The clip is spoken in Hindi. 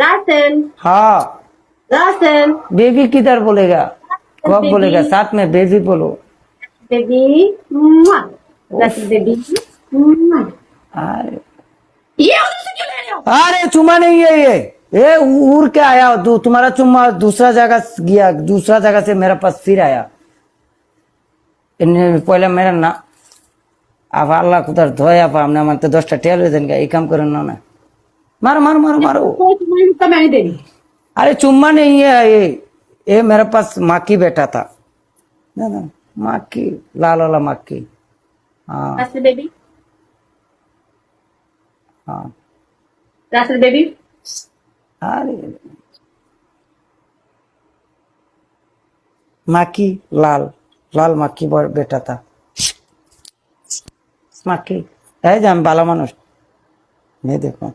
रासन हाँ रासन बेबी किधर बोलेगा, कब बेबी। बोलेगा, साथ में बेबी बोलो। बेबी रासन बेबी अरे ये उधर से क्यों ले रहे हो? अरे चुम्मा नहीं है ये उड़ के आया तुम्हारा चुम्मा दूसरा जगह गया, दूसरा जगह से मेरे पास फिर आया। पहले मेरा ना अब अल्लाह कुदर धोया पा हमने मानते 10टा टेलीविजन का एक काम करो ना मारो मारो मारो मारो। तो मैंने दे दी। अरे चुम्मा नहीं है ये मेरे पास माँ की बेटा था ना ना माँ की लाल वाला माँ की। हाँ रासन बेबी हाँ रासन बेबी अरे माँ की लाल लाल माँ की बेटा था माँ की है जान बाला मानुष नहीं देखो